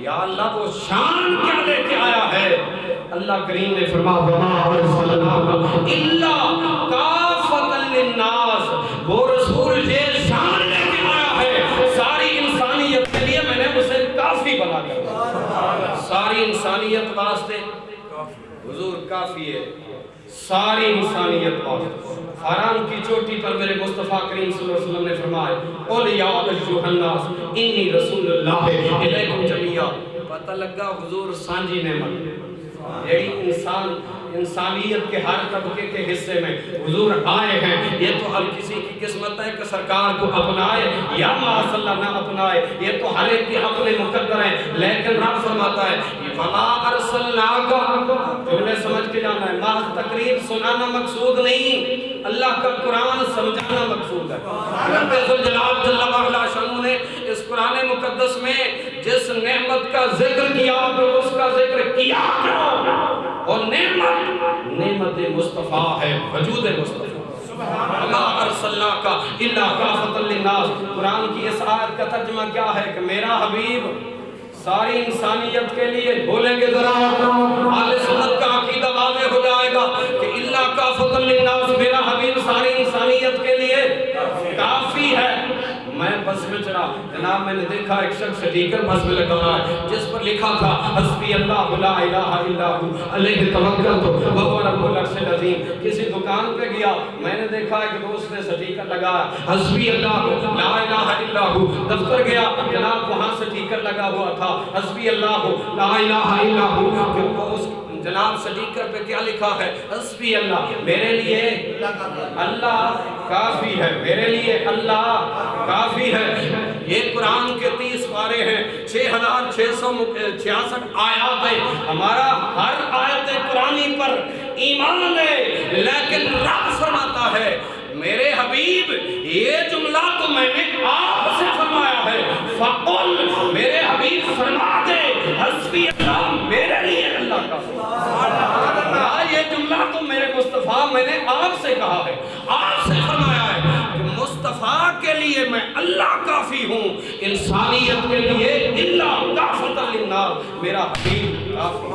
یا اللہ وہ شان کیا لے کے آیا ہے؟ اللہ کریم نے فرمایا وما ارسلناک الا کافۃ للناس، وہ رسول یہ شان لے کے آیا ہے ساری انسانیت کے لیے، میں نے اسے کافی بنا کر ساری انسانیت واسطے حضور کافی ہے، ساری انسانیت واسطے۔ حرام کی چوٹی پر میرے مصطفیٰ کریم صلی اللہ علیہ وسلم نے فرمایا قل یا ایھا الناس انی رسول اللہ الیکم جمیعا۔ پتہ لگا حضور سانجی نعمت یہی انسانیت کے ہر طبقے کے حصے میں حضور آئے ہیں۔ یہ تو ہر کسی کی قسمت ہے کہ سرکار کو اپنائے یا معاذ اللہ نہ اپنائے، یہ تو ہر ایک کے اپنے مقدر ہیں، لیکن رب فرماتا ہے وما ارسلناک، جملے سمجھ کے جانا ہے، محض تقریر سنانا مقصود نہیں، اللہ کا قرآن سمجھانا مقصود ہے۔ رب ذوالجلال جل وعلا شانہ نے اس قرآن مقدس میں جس نعمت کا ذکر کیا تو اس کا ذکر کیا کرو، اور نعمت مصطفیٰ ہے، وجود مصطفیٰ۔ وما ارسلناک الا کافۃ للناس، قرآن کی اس آیت کا ترجمہ کیا ہے کہ میرا حبیب ساری انسانیت کے لیے، بولیں گے ذرا اہل سنت کا عقیدہ واضح ہو جائے گا کہ الا کافۃ للناس، میرا حبیب ساری انسانیت کے لیے کافی ہے۔ میں بس میں چڑھا جناب، میں نے دیکھا ایک شخص سٹیکر بس میں لگا رہا ہے جس پر لکھا تھا حسبی اللہ لا الہ الا ہو علیہ توکلت وہو رب العرش العظیم۔ کسی دکان پہ گیا، میں نے دیکھا ایک دوست نے سٹیکر لگایا حسبی اللہ لا الہ الا ہو، دفتر گیا جناب وہاں سٹیکر لگا ہوا تھا حسبی اللہ لا الہ الا ہو، جناب سٹیکر پہ کیا لکھا ہے؟ حسبی اللہ، میرے لیے اللہ کافی ہے، میرے لیے اللہ کافی ہے۔ یہ قرآن کے 30 پارے ہیں، 6666 آیات ہیں، ہمارا ہر آیت قرآنی پر ایمان ہے، لیکن رب فرماتا ہے میرے حبیب یہ جملہ تو میں نے آپ سے فرمایا ہے، فقل میرے حبیب فرما دے حسبی اللہ، میرے لیے اللہ کافی۔ یہ جملہ تو میرے مصطفیٰ میں نے آپ سے کہا ہے، آپ سے فرمایا ہے کہ مصطفیٰ کے لیے میں اللہ کافی ہوں، انسانیت کے لیے اللہ کافۃ للناس، میرا حبیب کافی۔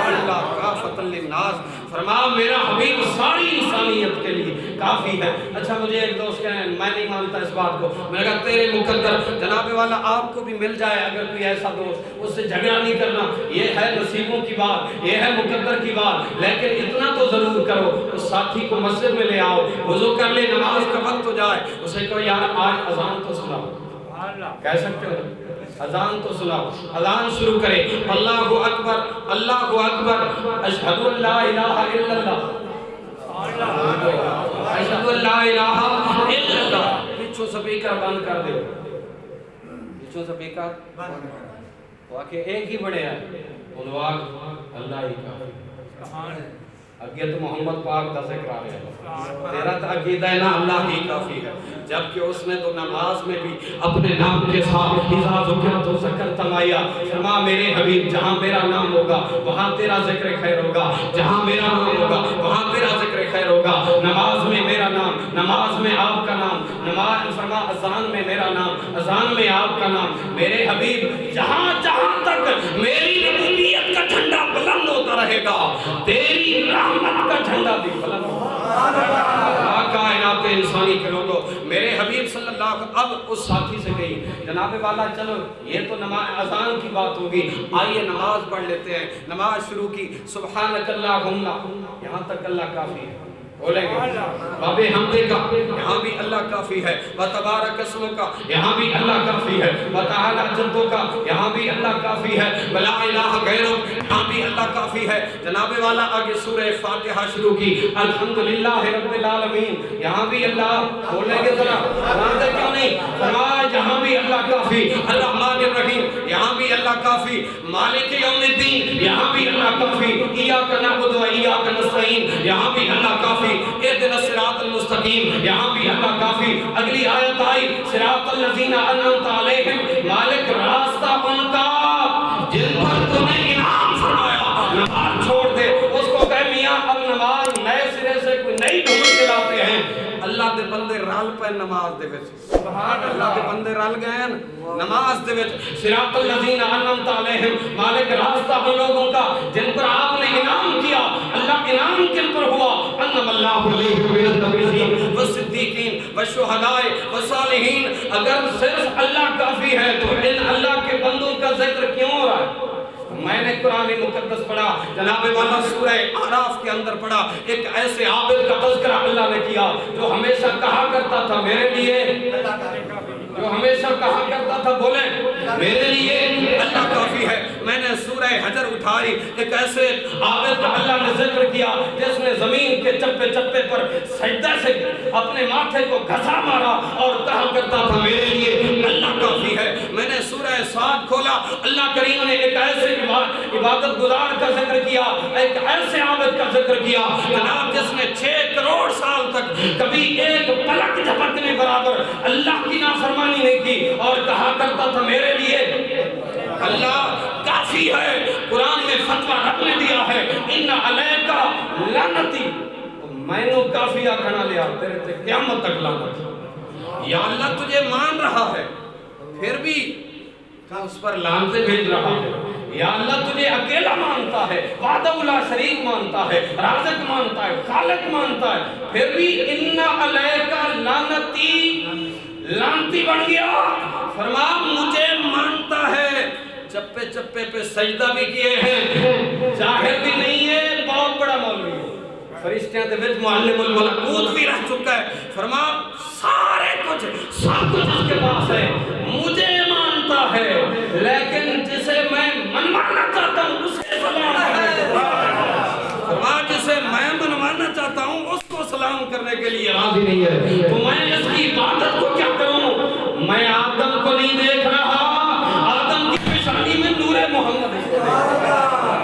اللہ کافۃ للناس فرمایا میرا حبیب ساری انسانیت کے لیے کافی ہے. اچھا مجھے ایک دوست کہنے میں نہیں مانتا اس بات کو. میں نے کہا تیرے مقدر جناب والا آپ کو بھی مل جائے اگر کوئی ایسا دوست, اس سے جھگڑا نہیں کرنا. یہ ہے نصیبوں کی بات, یہ ہے مقدر کی بات, لیکن اتنا تو ضرور کرو اس ساتھی کو مسجد میں لے آؤ, وضو کر لے, نماز کا وقت ہو جائے, اسے کہو یار آج اذان تو سناؤ. کہہ سکتے ہو اذان تو سناؤ. اذان شروع کرے اللہ اکبر اللہ اکبر اشہد ان لا الہ الا اللہ اشہد ان لا الہ الا اللہ. پیچھوں سپیکر بند کر دو, پیچھوں سپیکر بند کر دو. واقعی ایک ہی بڑے ہیں عنوان اللہ ہی کا. اگے تو محمد پاک کا ذکر آ رہا ہے, تیرا تو عقیدہ ہے نا اللہ ہی کافی ہے. جبکہ اس نے تو نماز میں بھی اپنے نام کے ساتھ اذا ذکرت ذکرت معیا, فرما میرے حبیب جہاں میرا نام ہوگا وہاں تیرا ذکر خیر ہوگا, جہاں میرا نام ہوگا وہاں تیرا ذکر خیر ہوگا. نماز میں میرا نام, نماز میں آپ کا نام, نماز فرما اذان میں میرا نام, اذان میں آپ کا نام. میرے حبیب جہاں جہاں تک میری ربوبیت کا جھنڈا بلند ہوتا رہے گا تیری رحمت کا جھنڈا بھی بلند ہوگا. کائنات انسانی کے لوگوں میرے حبیب صلی اللہ علیہ وسلم اب اس ساتھی سے کہی جناب والا چلو یہ تو نماز اذان کی بات ہوگی, آئیے نماز پڑھ لیتے ہیں. نماز شروع کی سبحانک اللہم, یہاں تک اللہ کافی ہے بولیں گے. باب حمدے کا یہاں بھی اللہ کافی ہے, وتبارک اسمک کا یہاں بھی اللہ کافی ہے, وتعالی جدو کا یہاں بھی اللہ کافی ہے, ولا الہ غیرک یہاں بھی اللہ کافی ہے. جناب والا آگے سورہ فاتحہ شروع کی الحمدللہ رب العالمین, یہاں بھی اللہ بولیں گے ذرا مانتے کیوں نہیں, فرمایا یہاں بھی اللہ کافی. الرحمن الرحیم یہاں بھی اللہ کافی. مالک یوم الدین یہاں بھی اللہ کافی. ایاک نعبد و ایاک نستعین یہاں بھی اللہ کافی. اهدنا الصراط المستقیم یہاں بھی اللہ کافی. اگلی آیت آئی صراط الذین انعمت علیہم, مالک راستہ ان کا جن پر تو نے انعام فرمایا. نماز چھوڑ دے, اس کو کہے میاں اب نماز نئے سرے سے کوئی نئی ڈھونڈ کے لاتے ہیں. اللہ دے بندے رل پے نماز دے وچ, سبحان اللہ دے بندے رل گئے نماز دے وچ. صراط الذین انعمت علیہم, مالک راستہ ان لوگوں کا جن پر آپ نے انعام کیا. اللہ انعام کن پر ہوا, انعم اللہ علیہم من النبیین والصدیقین والشہداء والصالحین. اگر صرف اللہ کافی ہے تو ان اللہ کے بندوں کا ذکر کیوں ہو رہا ہے؟ میں نے قرآن مقدس پڑھا جناب والا سورہ اعراف کے اندر پڑھا, ایک ایسے عابد کا تذکرہ اللہ نے کیا جو ہمیشہ کہا کرتا تھا میرے لیے, جو ہمیشہ کہا کرتا تھا بولیں میرے لیے اللہ کافی ہے. میں نے سورہ حجر اٹھائی, ایک ایسے عابد کا اللہ نے ذکر کیا جس نے زمین کے چپے چپے پر سجدہ سے اپنے ماتھے کو گھسا مارا اور کہا کرتا تھا میرے لیے اللہ کافی ہے. میں نے سورہ صاد کھولا, اللہ کریم نے ایک ایسے عبادت گزار کا ذکر کیا, ایک ایسے عابد کا ذکر کیا جناب جس نے 6 کروڑ سال تک کبھی ایک پلک جھپکنے برابر اللہ کی نافرمانی نہیں کی اور کہا کرتا تھا میرے لیے اللہ کافی ہے. قرآن میں فتویٰ رب نے دیا ہے ان علیکا لعنتی, میں نے کافی آکھنا لیا تیرے تے قیامت تک لعنت. یا اللہ تجھے مان رہا ہے پھر بھی اس پر لعنتیں بھیج رہا ہے. یا اللہ تجھے اکیلا مانتا ہے, وحدہ لا شریک مانتا ہے, رازق مانتا ہے, خالق مانتا ہے, پھر بھی ان علیکا لعنتی, لعنتی بن گیا. فرما مجھے مانتا ہے, چپے چپے پہ سجدہ بھی کیے ہیں, ظاہر بھی نہیں ہے, بہت بڑا مولوی ہے, فرشتیاں دے وچ معلم الملکوت بھی رہ چکا ہے. فرما سارے کچھ سب کچھ اس کے پاس ہے, مجھے مانتا ہے, لیکن جسے میں منوانا چاہتا ہوں اس کے سلام ہے. فرما جسے میں منوانا چاہتا ہوں اس کو سلام کرنے کے لیے راضی نہیں ہے, تو میں اس کی عبادت کو کیا کروں؟ میں آدم کو نہیں دیکھ رہا, آدم کی پیشانی میں نور محمد ہے.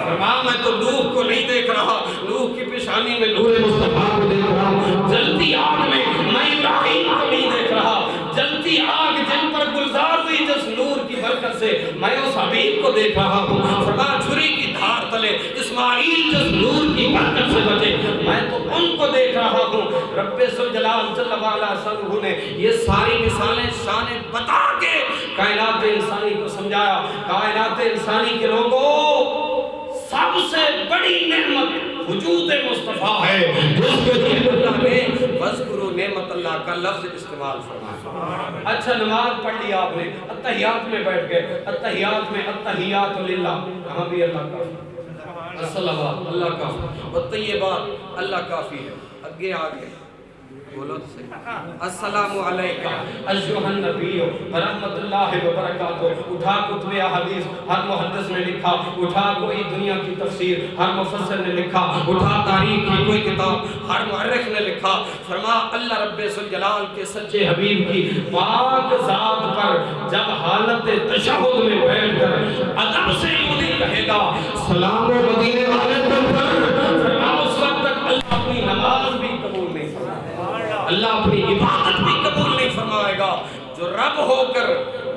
فرما میں تو نوح کو نہیں دیکھ رہا, نوح کی پیشانی میں نور مصطفیٰ کو دیکھ رہا ہوں. جلتی آگ میں ابراہیم کو نہیں دیکھ رہا, جلتی آگ جن پر گلزار ہوئی جس نور کی برکت سے میں اس حبیب کو دیکھ رہا ہوں. فرما چھری کی دھار تلے اسماعیل جس نور کی برکت سے بچے میں تو ان کو دیکھ رہا ہوں. رب ذوالجلال جل وعلا شانہ نے یہ ساری مثالیں شان بتا کے کائنات انسانی کو سمجھایا. کائنات انسانی کے لوگوں سب سے بڑی نعمت وجود مصطفیٰ ہے جس کے لیے اللہ نے وذکروا نعمت اللہ کا لفظ استعمال فرمایا۔ اچھا نماز پڑھ لی آپ نے، اتحیات میں بیٹھ گئے، اتحیات میں اتحیات للہ، کہاں بھی اللہ کا الصلوات اللہ کافی والطیبات اللہ کافی ہے۔ اگے آگے بولو تو صحیح، السلام علیکہ ایھا النبی ورحمۃ اللہ وبرکاتہ۔ اٹھا کتب احادیث ہر محدث نے لکھا، اٹھا کوئی دنیا کی تفسیر ہر مفسر نے لکھا، اٹھا تاریخ کی کوئی کتاب ہر مورخ نے لکھا، فرما اللہ رب ذوالجلال کے سچے حبیب کی پاک ذات پر جب حالت تشہد میں بیٹھ کر ادب سے یوں نہیں کہے گا سلام مدینے والے پر، فرما اس وقت تک اللہ اپنی نماز بھی قبول نہیں فرمائے گا، اللہ اپنی عبادت بھی قبول نہیں فرمائے گا۔ جو رب ہو کر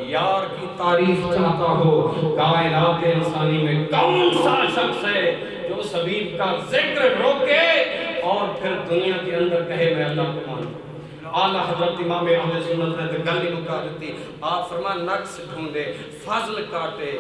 یار کی تعریف چاہتا ہو، کائنات انسانی میں کون سا شخص ہے جو اس حبیب کا ذکر روکے اور پھر دنیا کے اندر کہے میں اللہ کو مانتا ہوں۔ اعلیٰ حضرت امام اہل سنت نے گل ہی مکا دیتی، آپ فرمان نقص ڈھونڈے فضل کاٹے،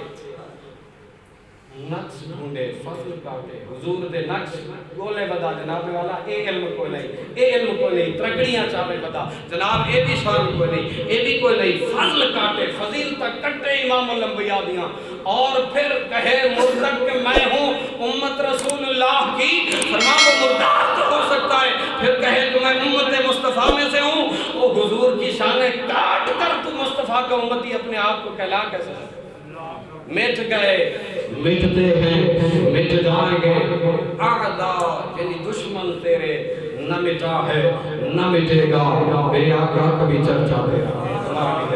نقص ڈھونڈے فضل کاٹے، حضور دے نقص گولے بدا جناب والا اے علم کوئی نہیں، اے علم کوئی نہیں، ترکڑیاں چاہے بدا جناب اے بھی شان کوئی نہیں، اے بھی کوئی نہیں، فضل کاٹے فضیل تک کٹے امام الانبیاء دیاں، اور پھر کہے مرتب کہ میں ہوں امت رسول اللہ کی، فرما وہ مردار تو ہو سکتا ہے، پھر کہے کہ میں امت مصطفیٰ میں سے ہوں، وہ حضور کی شانیں کاٹ کر تو مصطفیٰ کا امتی اپنے آپ کو کہلا کیسے سکتا؟ مٹ گئے مٹتے ہیں مٹ جائیں گے اعداء یعنی دشمن تیرے، نہ مٹا ہے نہ مٹے گا میرے آقا کبھی چرچا تیرا۔